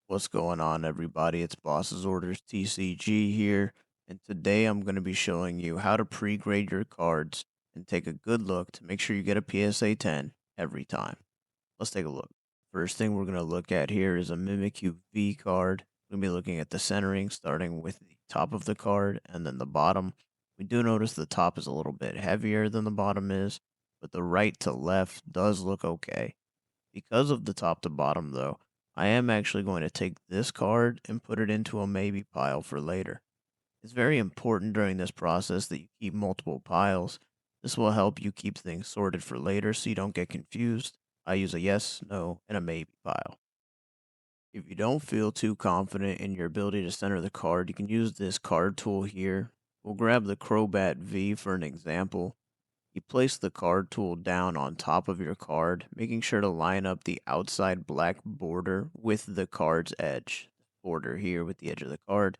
What's going on, everybody? It's Boss's Orders TCG here, and today I'm going to be showing you how to pre-grade your cards and take a good look to make sure you get a PSA 10 every time. Let's take a look. First thing we're going to look at here is a Mimic UV card. We're going to be looking at the centering, starting with the top of the card and then the bottom. We do notice the top is a little bit heavier than the bottom is, but the right to left does look okay. Because of the top to bottom, though, I am actually going to take this card and put it into a maybe pile for later. It's very important during this process that you keep multiple piles. This will help you keep things sorted for later so you don't get confused. I use a yes, no, and a maybe pile. If you don't feel too confident in your ability to center the card, you can use this card tool here. We'll grab the Crobat V for an example. You place the card tool down on top of your card, making sure to line up the outside black border with the card's edge. Border here with the edge of the card.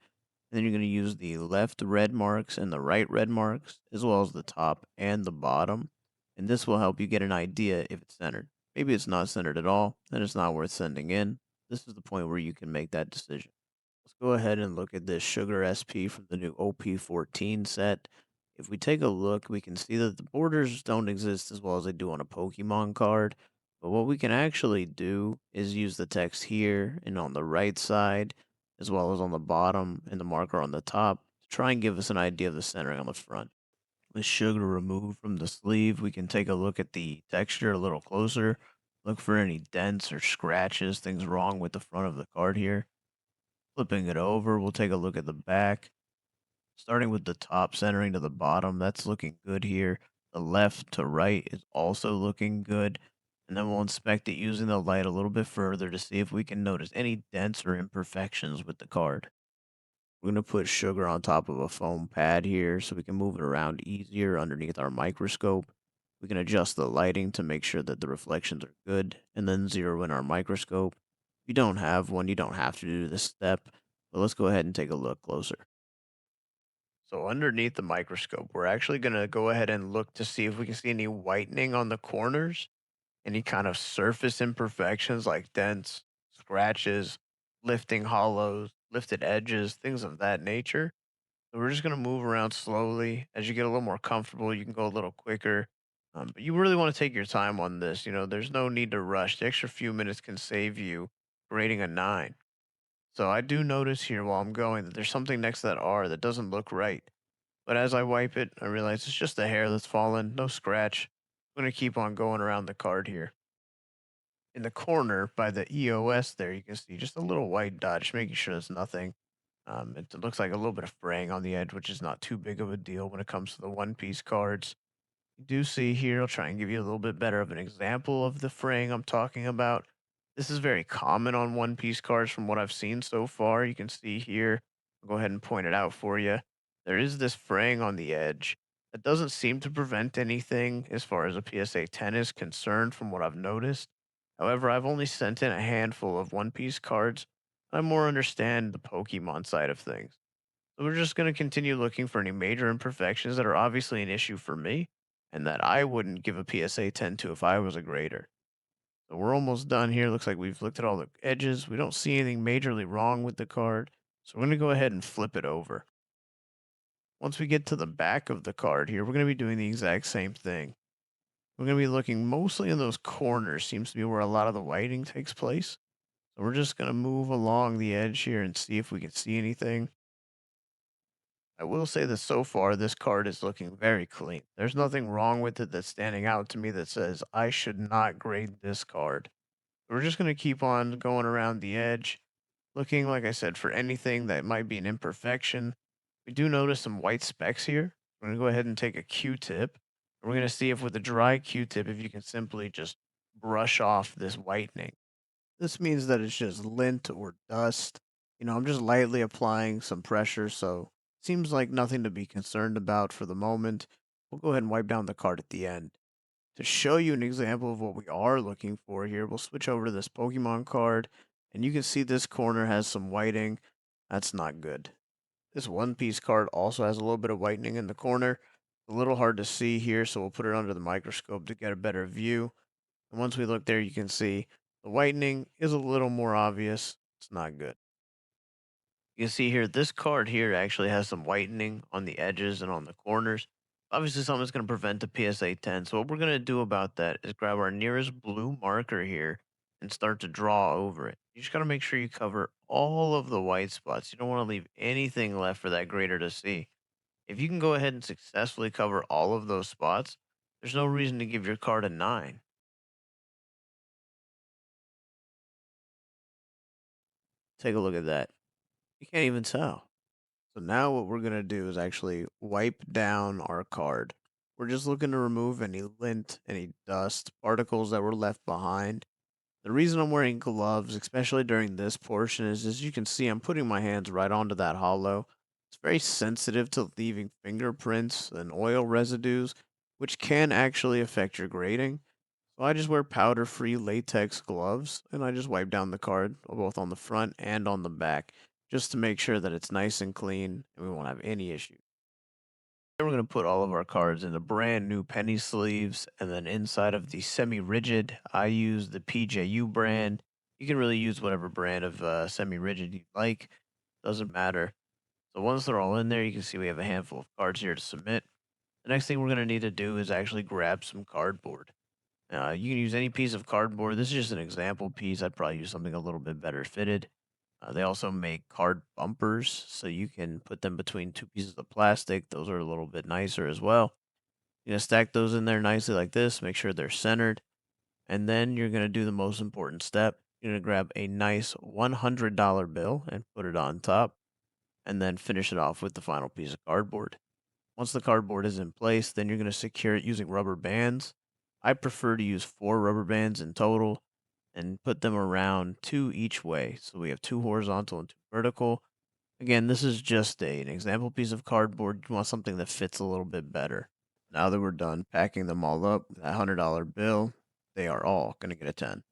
And then you're going to use the left red marks and the right red marks, as well as the top and the bottom. And this will help you get an idea if it's centered. Maybe it's not centered at all, then it's not worth sending in. This is the point where you can make that decision. Let's go ahead and look at this Sugar SP from the new OP14 set. If we take a look, we can see that the borders don't exist as well as they do on a Pokemon card. But what we can actually do is use the text here and on the right side, as well as on the bottom and the marker on the top, to try and give us an idea of the centering on the front. With sugar removed from the sleeve, we can take a look at the texture a little closer, look for any dents or scratches, things wrong with the front of the card here. Flipping it over, we'll take a look at the back. Starting with the top, centering to the bottom, that's looking good here. The left to right is also looking good. And then we'll inspect it using the light a little bit further to see if we can notice any dents or imperfections with the card. We're going to put sugar on top of a foam pad here so we can move it around easier underneath our microscope. We can adjust the lighting to make sure that the reflections are good and then zero in our microscope. If you don't have one, you don't have to do this step, but let's go ahead and take a look closer. So underneath the microscope, we're actually going to go ahead and look to see if we can see any whitening on the corners, any kind of surface imperfections like dents, scratches, lifting hollows, lifted edges, things of that nature. So we're just going to move around slowly. As you get a little more comfortable, you can go a little quicker. But you really want to take your time on this. There's no need to rush. The extra few minutes can save you grading a 9. So I do notice here while I'm going that there's something next to that R that doesn't look right. But as I wipe it, I realize it's just a hair that's fallen, no scratch. I'm going to keep on going around the card here. In the corner by the EOS there, you can see just a little white dot, just making sure there's nothing. It looks like a little bit of fraying on the edge, which is not too big of a deal when it comes to the One Piece cards. You do see here, I'll try and give you a little bit better of an example of the fraying I'm talking about. This is very common on One Piece cards from what I've seen so far. You can see here, I'll go ahead and point it out for you. There is this fraying on the edge that doesn't seem to prevent anything as far as a PSA 10 is concerned from what I've noticed. However, I've only sent in a handful of One Piece cards. I more understand the Pokemon side of things. So we're just going to continue looking for any major imperfections that are obviously an issue for me and that I wouldn't give a PSA 10 to if I was a grader. So we're almost done here. Looks like we've looked at all the edges. We don't see anything majorly wrong with the card. So we're going to go ahead and flip it over. Once we get to the back of the card here, we're going to be doing the exact same thing. We're going to be looking mostly in those corners, seems to be where a lot of the whiting takes place. So we're just going to move along the edge here and see if we can see anything. I will say that so far this card is looking very clean. There's nothing wrong with it that's standing out to me that says I should not grade this card. We're just going to keep on going around the edge, looking, like I said, for anything that might be an imperfection. We do notice some white specks here. We're going to go ahead and take a Q-tip. And we're going to see if with a dry Q-tip, if you can simply just brush off this whitening. This means that it's just lint or dust. I'm just lightly applying some pressure, so seems like nothing to be concerned about for the moment. We'll go ahead and wipe down the card at the end. To show you an example of what we are looking for here, we'll switch over to this Pokemon card, and you can see this corner has some whiting. That's not good. This One Piece card also has a little bit of whitening in the corner. A little hard to see here, so we'll put it under the microscope to get a better view. And once we look there, you can see the whitening is a little more obvious. It's not good. You can see here, this card here actually has some whitening on the edges and on the corners. Obviously, something that's going to prevent the PSA 10. So what we're going to do about that is grab our nearest blue marker here and start to draw over it. You just got to make sure you cover all of the white spots. You don't want to leave anything left for that grader to see. If you can go ahead and successfully cover all of those spots, there's no reason to give your card a 9. Take a look at that. You can't even tell. So now what we're going to do is actually wipe down our card. We're just looking to remove any lint, any dust, particles that were left behind. The reason I'm wearing gloves, especially during this portion, is as you can see, I'm putting my hands right onto that hollow. It's very sensitive to leaving fingerprints and oil residues, which can actually affect your grading. So I just wear powder-free latex gloves, and I just wipe down the card, both on the front and on the back, just to make sure that it's nice and clean and we won't have any issues. Then we're going to put all of our cards into brand new penny sleeves, and then inside of the semi-rigid, I use the PJU brand. You can really use whatever brand of semi-rigid you like, doesn't matter. So once they're all in there, you can see we have a handful of cards here to submit. The next thing we're going to need to do is actually grab some cardboard. You can use any piece of cardboard. This is just an example piece. I'd probably use something a little bit better fitted. They also make card bumpers, so you can put them between two pieces of plastic. Those are a little bit nicer as well. You're going to stack those in there nicely like this, make sure they're centered. And then you're going to do the most important step. You're going to grab a nice $100 bill and put it on top, and then finish it off with the final piece of cardboard. Once the cardboard is in place, then you're going to secure it using rubber bands. I prefer to use 4 rubber bands in total and put them around 2 each way. So we have 2 horizontal and 2 vertical. Again, this is just an example piece of cardboard. You want something that fits a little bit better. Now that we're done packing them all up, that $100 bill, they are all going to get a 10.